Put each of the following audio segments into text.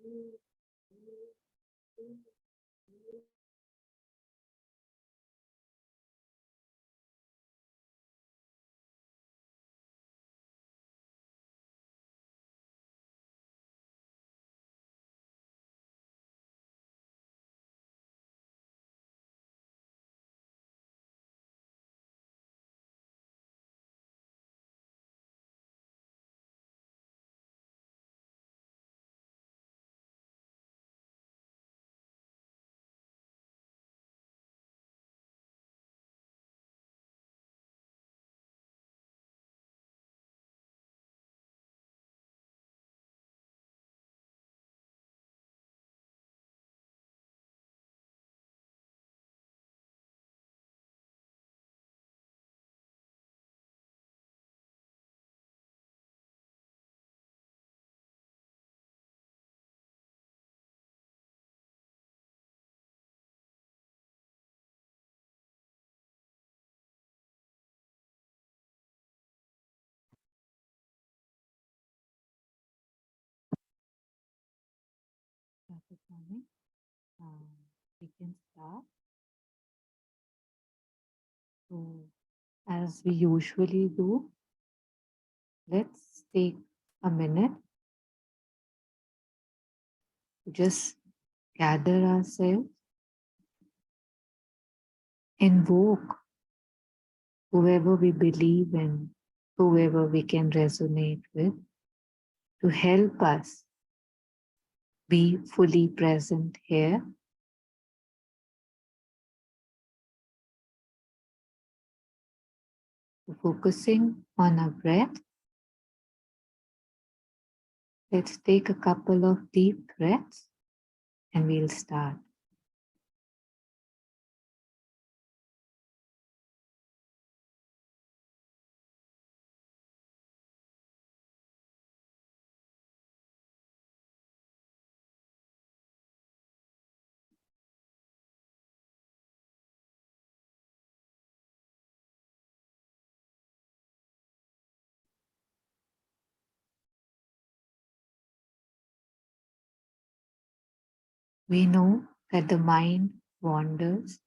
Good morning. We can start. So, as we usually do, let's take a minute to just gather ourselves, invoke whoever we believe in, whoever we can resonate with, to help us be fully present here. Focusing on our breath, let's take a couple of deep breaths and we'll start. We know that the mind wanders.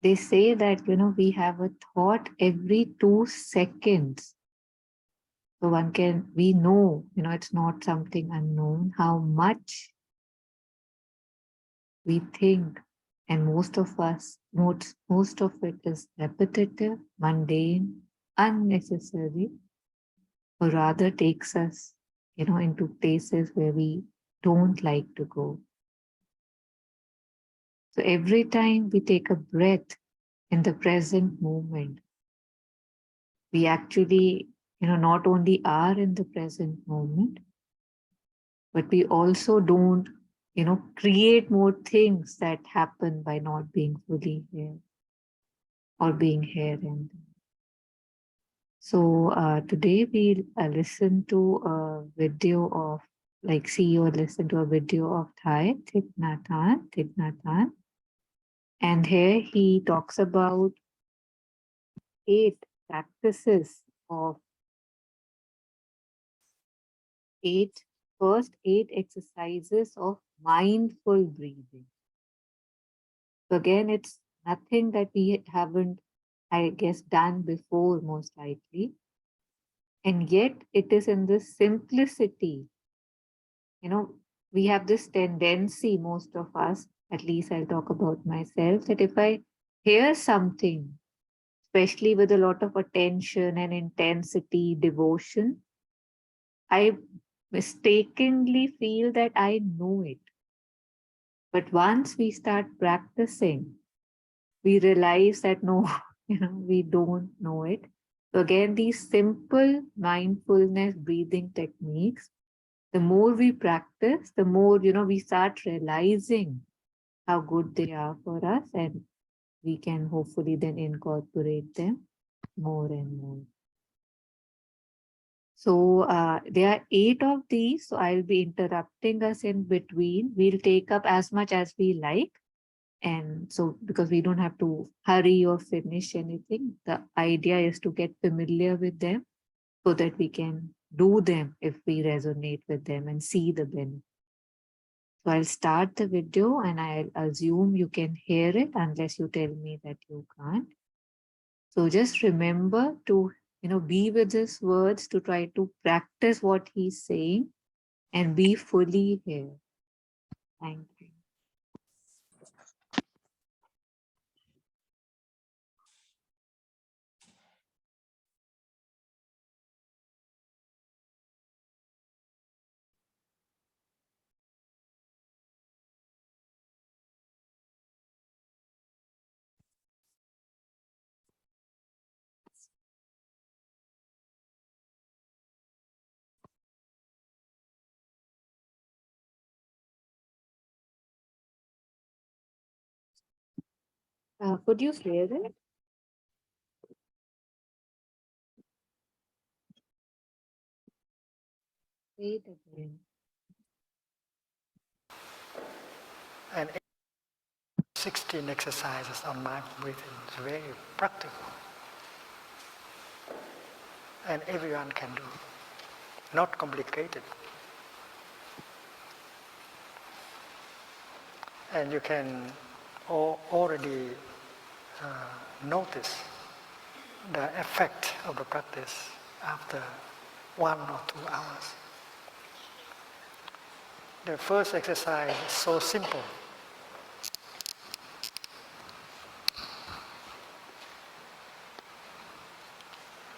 They say that, we have a thought every 2 seconds. So we know, it's not something unknown, how much we think. And most of it is repetitive, mundane, unnecessary, or rather takes us, into places where we don't like to go. So every time we take a breath in the present moment, we actually, not only are in the present moment, but we also don't, create more things that happen by not being fully here or being here. And so today we'll listen to a video of, see or listen to a video of Thich Nhat. And here he talks about 8 practices of first 8 exercises of mindful breathing. So again, it's nothing that we haven't, I guess, done before, most likely. And yet it is in this simplicity. We have this tendency, most of us, at least I'll talk about myself, that if I hear something, especially with a lot of attention and intensity, devotion, I mistakenly feel that I know it. But once we start practicing, we realize that no, we don't know it. So again, these simple mindfulness breathing techniques, the more we practice, the more, we start realizing how good they are for us, and we can hopefully then incorporate them more and more. So there are 8 of these, so I'll be interrupting us in between. We'll take up as much as we like. And so, because we don't have to hurry or finish anything, the idea is to get familiar with them so that we can do them if we resonate with them and see the benefit. So I'll start the video and I'll assume you can hear it unless you tell me that you can't. So just remember to, be with his words, to try to practice what he's saying and be fully here. Thank you. Could you hear it? Wait again. And 16 exercises on mindful breathing is very practical. And everyone can do. Not complicated. And you can already notice the effect of the practice after 1 or 2 hours. The first exercise is so simple.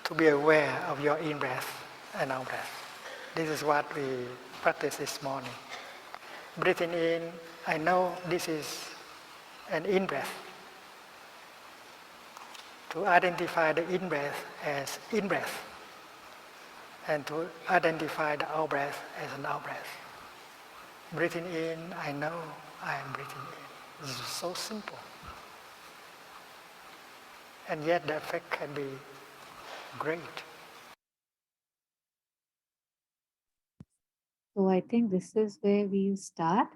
To be aware of your in-breath and out-breath. This is what we practiced this morning. Breathing in, I know this is an in-breath. To identify the in-breath as in-breath, and to identify the out-breath as an out-breath. Breathing in, I know I am breathing in. This is so simple. And yet the effect can be great. So I think this is where we'll start.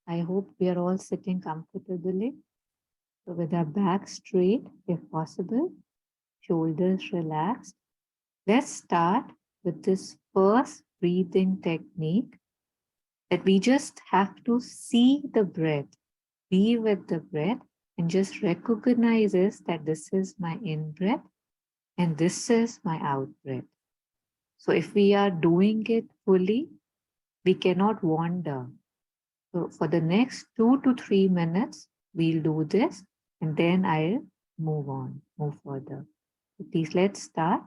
I hope we are all sitting comfortably. So with our back straight, if possible, shoulders relaxed. Let's start with this first breathing technique that we just have to see the breath, be with the breath, and just recognizes that this is my in breath and this is my out breath. So if we are doing it fully, we cannot wander. So for the next 2 to 3 minutes, we'll do this and then I'll move further. So please let's start.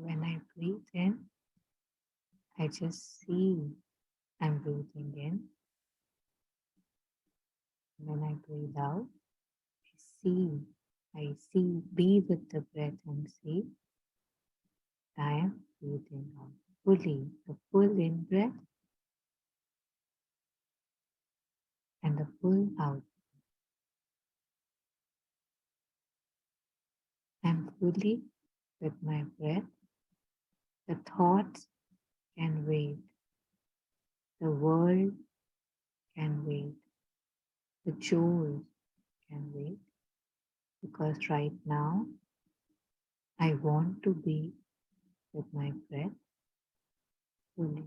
When I breathe in, I just see I'm breathing in. When I breathe out, I see, be with the breath and see, I am breathing out fully, the full in breath and the full out. I'm fully with my breath. The thoughts can wait. The world can wait. The joys can wait. Because right now, I want to be with my breath fully.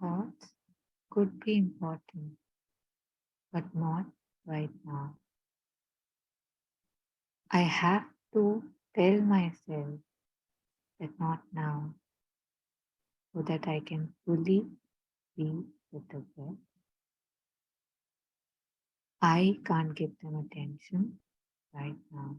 thoughts could be important, but not right now. I have to tell myself that not now, so that I can fully be with the breath. I can't give them attention right now.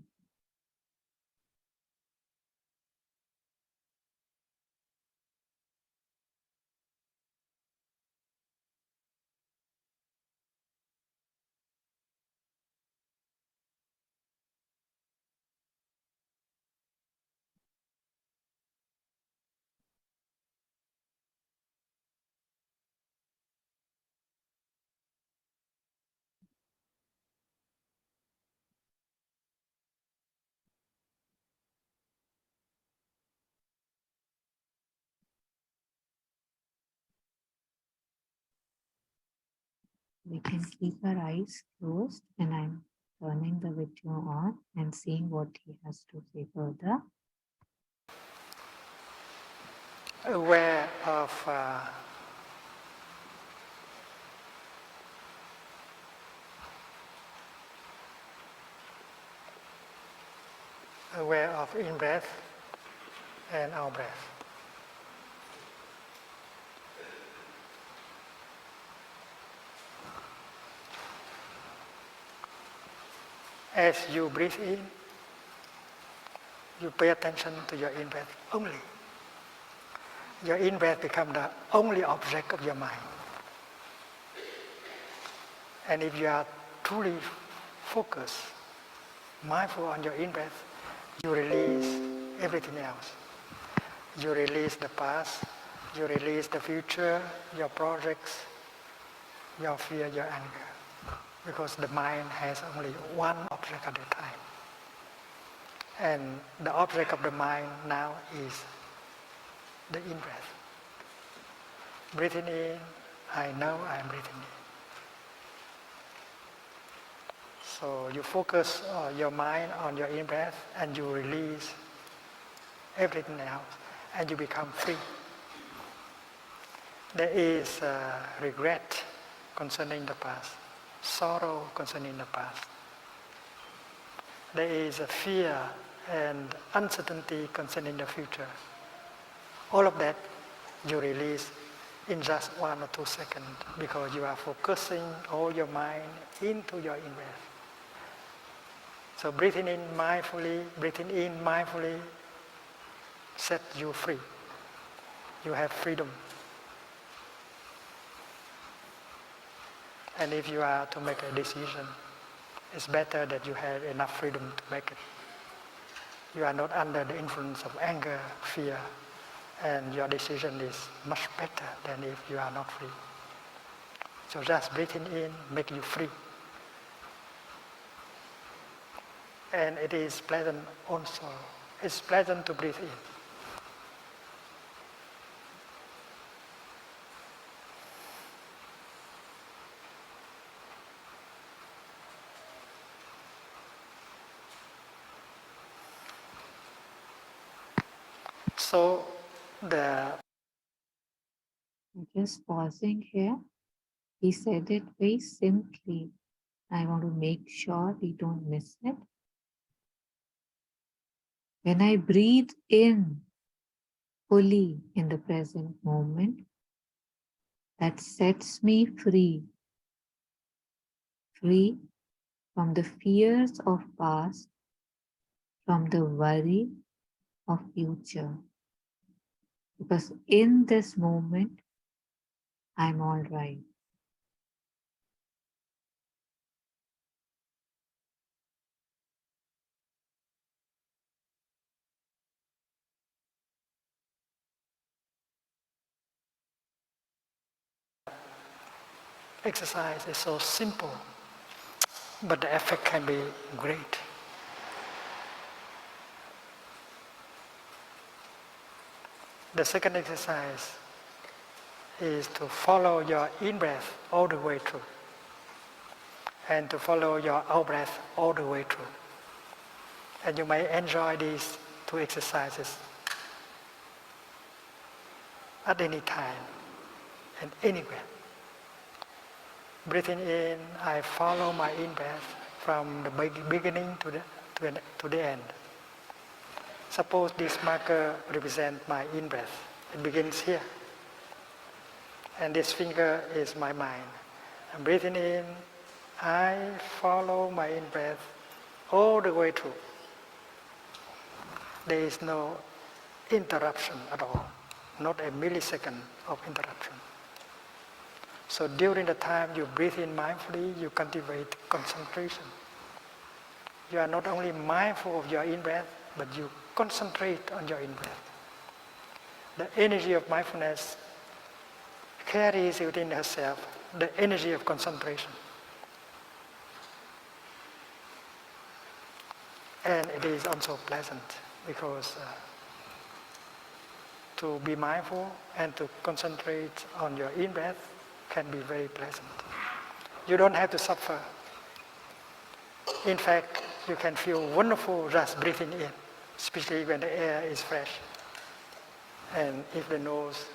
We can keep our eyes closed, and I'm turning the video on and seeing what he has to say further. Aware of in-breath and out-breath. As you breathe in, you pay attention to your in-breath only. Your in-breath becomes the only object of your mind. And if you are truly focused, mindful on your in-breath, you release everything else. You release the past, you release the future, your projects, your fear, your anger. Because the mind has only one object at a time. And the object of the mind now is the in-breath. Breathing in, I know I am breathing in. So you focus your mind on your in-breath and you release everything else and you become free. There is regret concerning the past, sorrow concerning the past. There is a fear and uncertainty concerning the future. All of that you release in just 1 or 2 seconds because you are focusing all your mind into your in-breath. So breathing in mindfully set you free. You have freedom. And if you are to make a decision, it's better that you have enough freedom to make it. You are not under the influence of anger, fear, and your decision is much better than if you are not free. So just breathing in makes you free. And it is pleasant also. It's pleasant to breathe in. So Just pausing here, he said it very simply. I want to make sure we don't miss it. When I breathe in fully in the present moment, that sets me free. Free from the fears of past, from the worry of future. Because in this moment, I'm all right. exercise is so simple, but the effect can be great. The second exercise is to follow your in-breath all the way through and to follow your out-breath all the way through. And you may enjoy these two exercises at any time. and anywhere. Breathing in, I follow my in-breath from the beginning to the end. Suppose this marker represents my in-breath. It begins here. And this finger is my mind. I'm breathing in, I follow my in-breath all the way through. There is no interruption at all, not a millisecond of interruption. So during the time you breathe in mindfully, you cultivate concentration. You are not only mindful of your in-breath, but you concentrate on your in-breath. The energy of mindfulness carries within herself the energy of concentration. And it is also pleasant because to be mindful and to concentrate on your in-breath can be very pleasant. You don't have to suffer. In fact, you can feel wonderful just breathing in, especially when the air is fresh and if the nose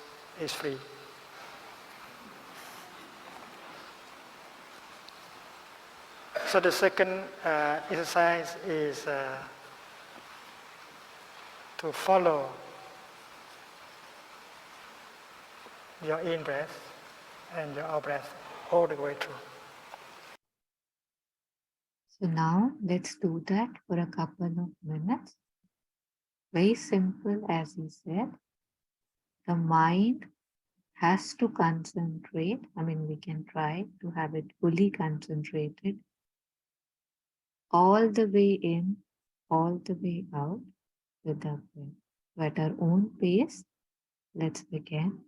is free. So the second exercise is to follow your in-breath and your out-breath all the way through. So now let's do that for a couple of minutes. Very simple, as he said. The mind has to concentrate. I mean, we can try to have it fully concentrated all the way in, all the way out with the breath. So at our own pace, let's begin.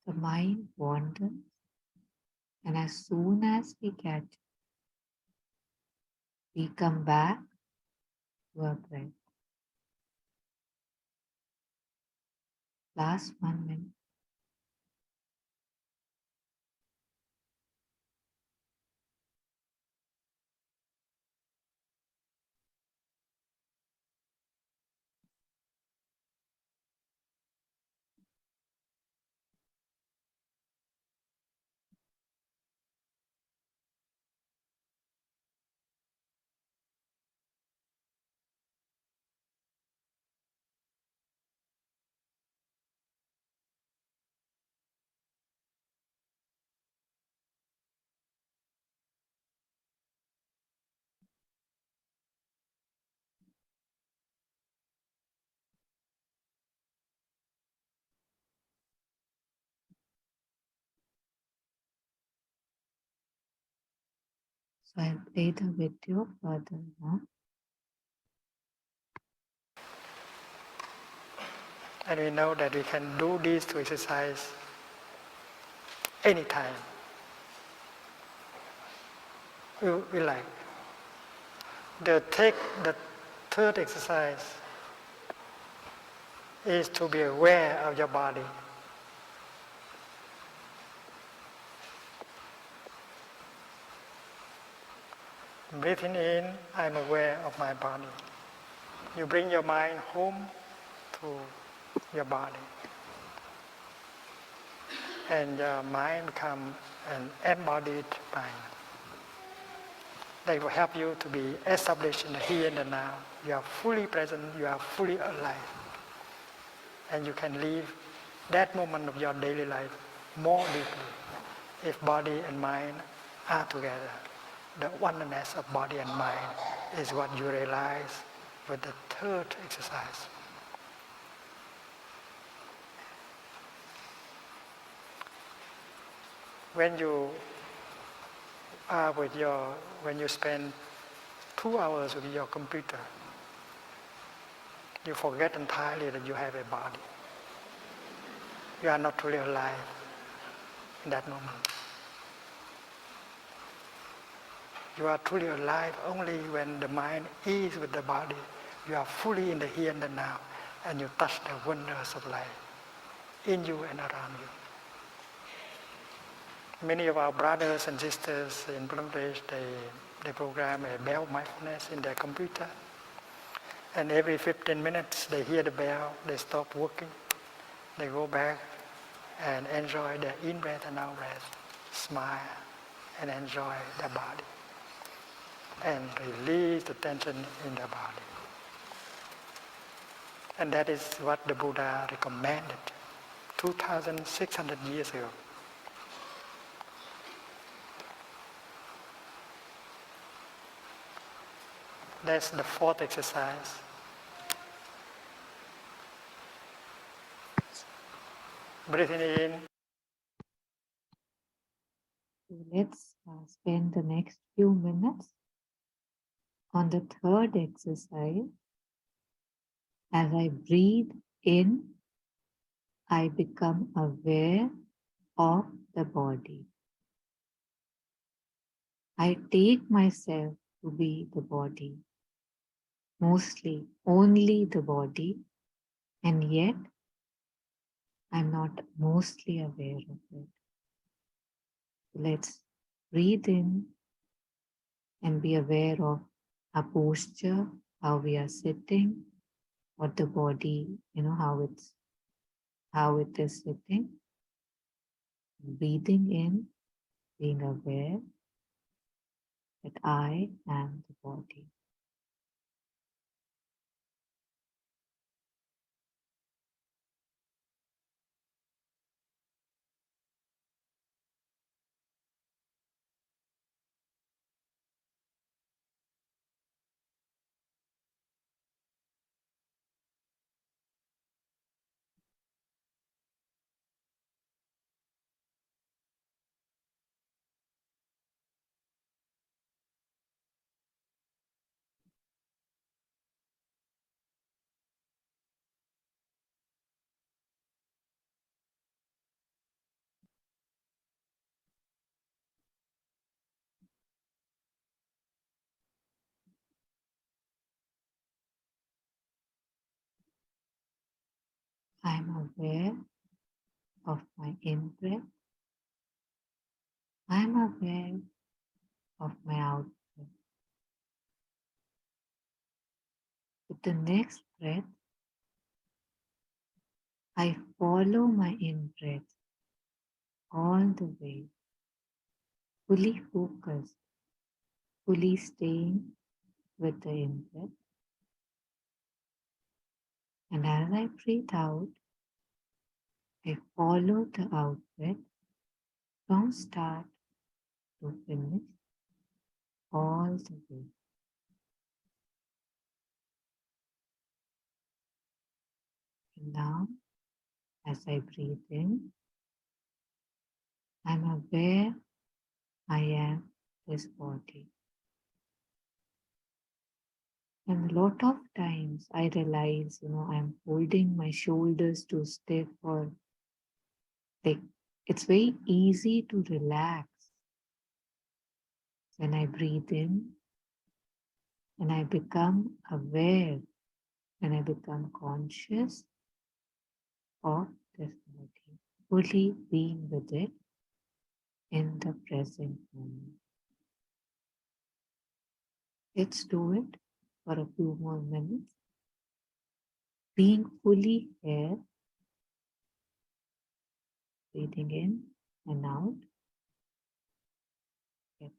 The mind wanders, and as soon as we catch, we come back to our breath. Last 1 minute. So I'll play the video further now. And we know that we can do these two exercises anytime we like. The third exercise is to be aware of your body. Breathing in, I'm aware of my body. You bring your mind home to your body. And your mind becomes an embodied mind. They will help you to be established in the here and the now. You are fully present, you are fully alive. And you can live that moment of your daily life more deeply if body and mind are together. The oneness of body and mind is what you realize with the third exercise. When you are when you spend 2 hours with your computer, you forget entirely that you have a body. You are not truly alive in that moment. You are truly alive only when the mind is with the body. You are fully in the here and the now, and you touch the wonders of life in you and around you. Many of our brothers and sisters in Bangladesh, they program a bell mindfulness in their computer. And every 15 minutes they hear the bell, they stop working, they go back and enjoy their in-breath and out-breath, smile and enjoy their body, and release the tension in their body. And that is what the Buddha recommended 2,600 years ago. That's the fourth exercise. Breathing in. So let's spend the next few minutes on the third exercise. As I breathe in, I become aware of the body. I take myself to be the body, mostly only the body, and yet I'm not mostly aware of it. Let's breathe in and be aware of our posture, how we are sitting, what the body, how it is sitting. Breathing in, being aware that I am the body. I'm aware of my in-breath. I'm aware of my out-breath. With the next breath, I follow my in-breath all the way, fully focused, fully staying with the in-breath. And as I breathe out, I follow the out-breath from start to finish all the way. And now, as I breathe in, I'm aware I am this body. And a lot of times I realize, I'm holding my shoulders too stiff, or like it's very easy to relax when I breathe in and I become aware, when I become conscious of this body, fully being with it in the present moment. Let's do it for a few more minutes. Being fully here, breathing in and out. Yes.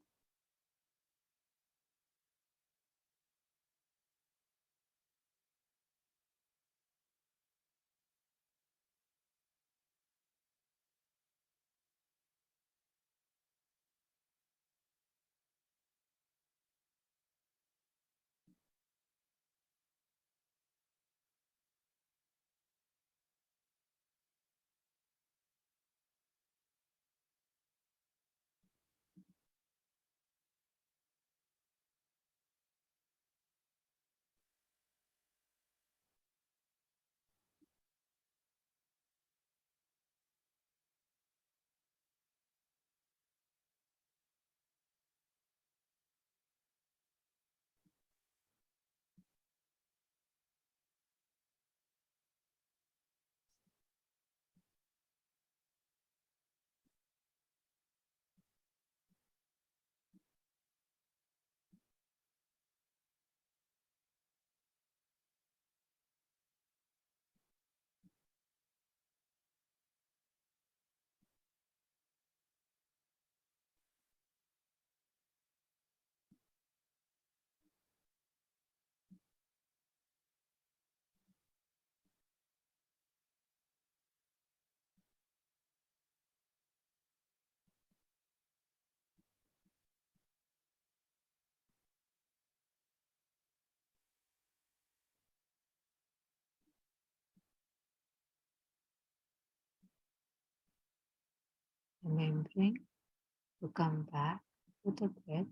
Remembering to come back to the breath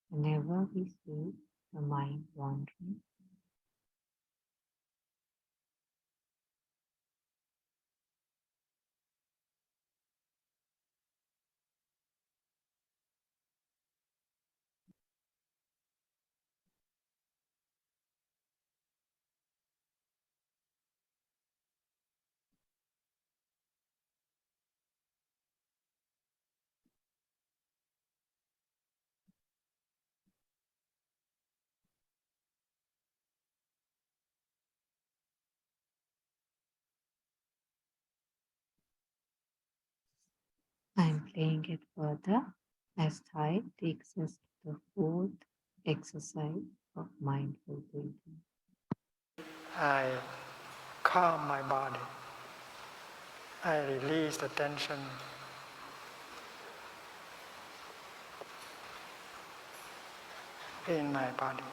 whenever we feel the mind wandering. I'm playing it further as Thich takes us to the fourth exercise of mindful breathing. I calm my body. I release the tension in my body.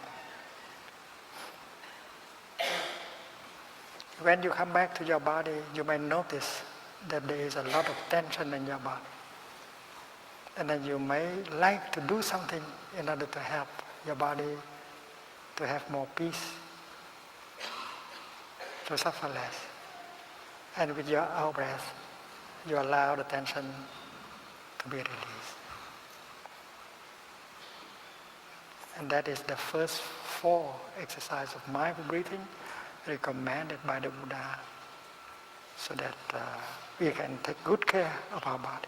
When you come back to your body, you may notice that there is a lot of tension in your body. And then you may like to do something in order to help your body to have more peace, to suffer less. And with your out breath, you allow the tension to be released. And that is the first 4 exercises of mindful breathing recommended by the Buddha, so that we can take good care of our body.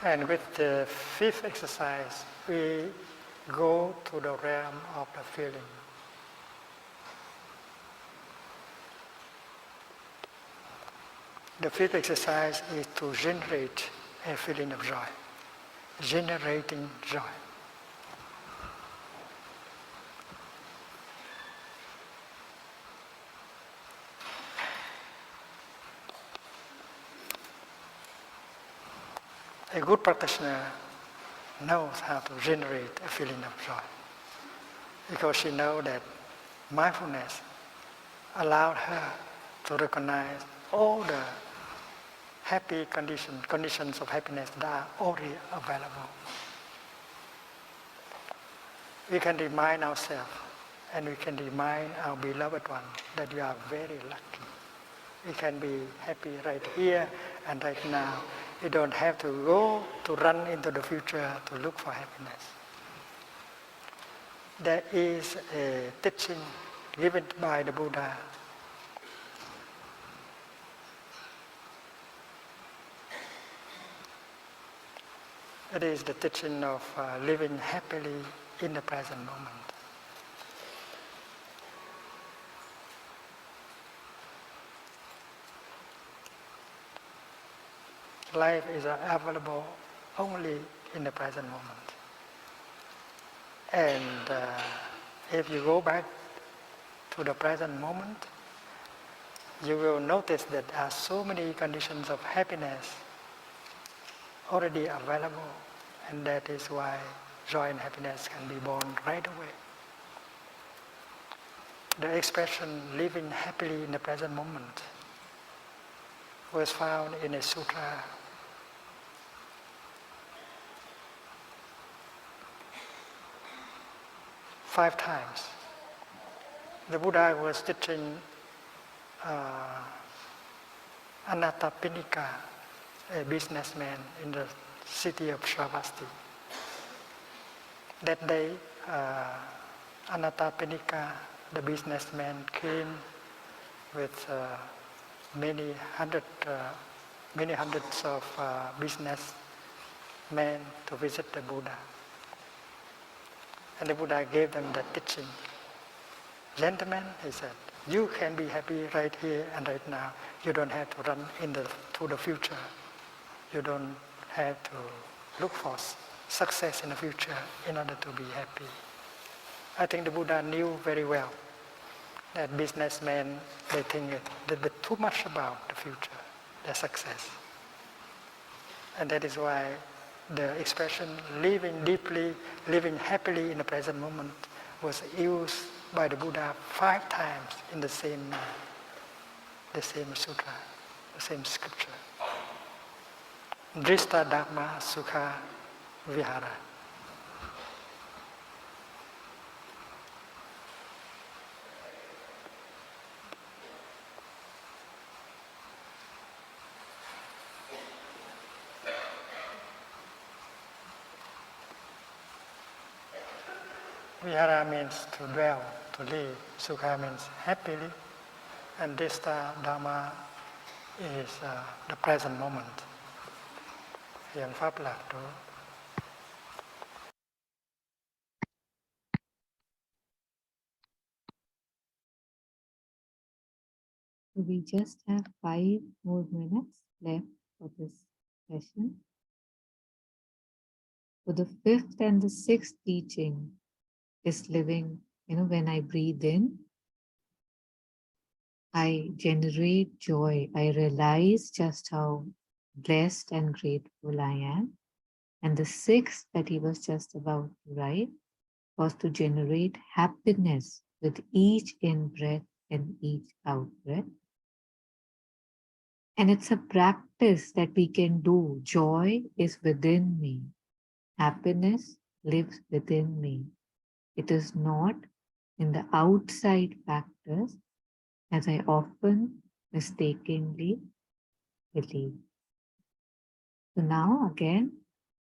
And with the 5th exercise, we go to the realm of the feeling. The 5th exercise is to generate a feeling of joy, generating joy. A good practitioner knows how to generate a feeling of joy, because she knows that mindfulness allowed her to recognize all the happy conditions of happiness that are already available. We can remind ourselves and we can remind our beloved one that you are very lucky. We can be happy right here and right now. You don't have to go to run into the future to look for happiness. There is a teaching given by the Buddha. It is the teaching of living happily in the present moment. Life is available only in the present moment. And if you go back to the present moment, you will notice that there are so many conditions of happiness already available, and that is why joy and happiness can be born right away. The expression living happily in the present moment was found in a sutra. Five times. The Buddha was teaching Anattapinika, a businessman in the city of Shravasti. That day, Anattapinika, the businessman, came with many hundreds of businessmen to visit the Buddha. And the Buddha gave them the teaching. Gentlemen, he said, you can be happy right here and right now. You don't have to run to the future. You don't have to look for success in the future in order to be happy. I think the Buddha knew very well that businessmen, they think that they're too much about the future, their success. And that is why the expression living deeply, living happily in the present moment was used by the Buddha 5 times in the same sutra, the same scripture. Drista Dhamma Sukha Vihara. Vihara means to dwell, to live. Sukha means happily. And Drista Dhamma is the present moment. Hiện Pháp lạc trú. We just have 5 more minutes left for this session. So the 5th and the 6th teaching is living, when I breathe in, I generate joy. I realize just how blessed and grateful I am. And the 6th that he was just about to write was to generate happiness with each in-breath and each out-breath. And it's a practice that we can do. Joy is within me. Happiness lives within me. It is not in the outside factors, as I often mistakenly believe. So now again,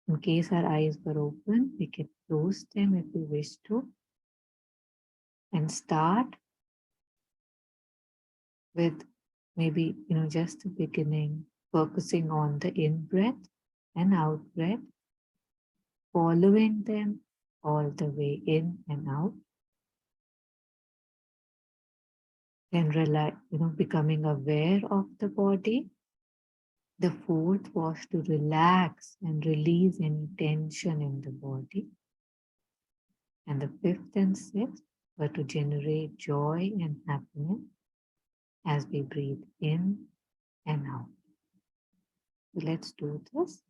in case our eyes were open, we can close them if we wish to, and start with maybe, just the beginning, focusing on the in-breath and out-breath, following them all the way in and out. Then becoming aware of the body. The 4th was to relax and release any tension in the body. And the 5th and 6th were to generate joy and happiness as we breathe in and out. So let's do this.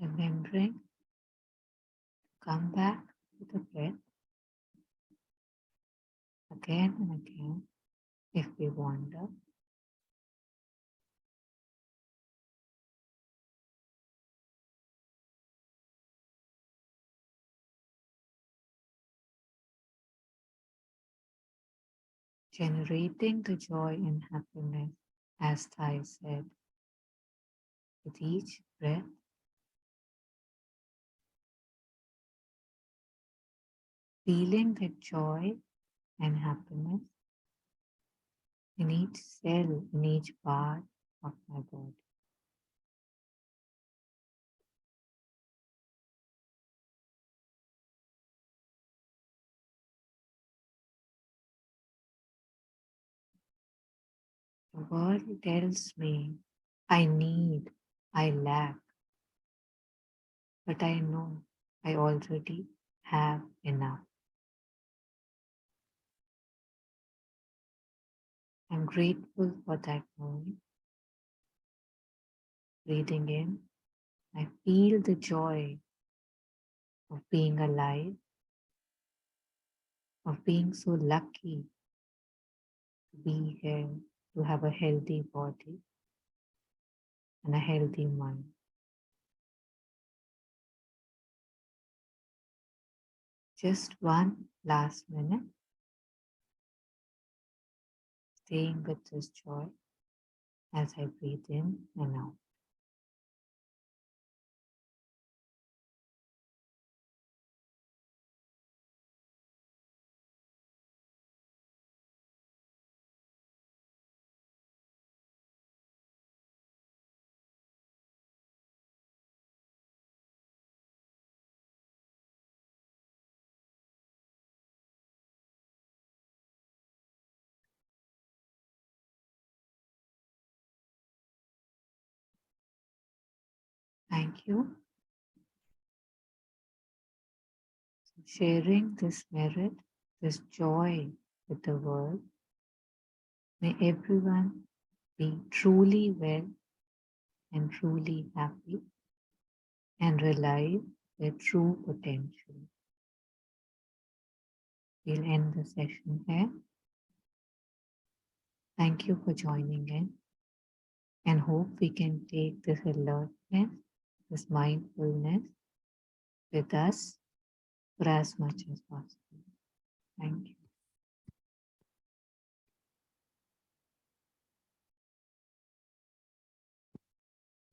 remembering to come back to the breath again and again if we wander. Generating the joy and happiness, as Thai said, with each breath, feeling that joy and happiness in each cell, in each part of my body. The world tells me I need, I lack, but I know I already have enough. I'm grateful for that knowing. Breathing in, I feel the joy of being alive, of being so lucky to be here, to have a healthy body and a healthy mind. Just one last minute, staying with this joy as I breathe in and out. Thank you for sharing this merit, this joy with the world. May everyone be truly well and truly happy and realize their true potential. We'll end the session here. Thank you for joining in and hope we can take this alertness, this mindfulness with us for as much as possible. Thank you.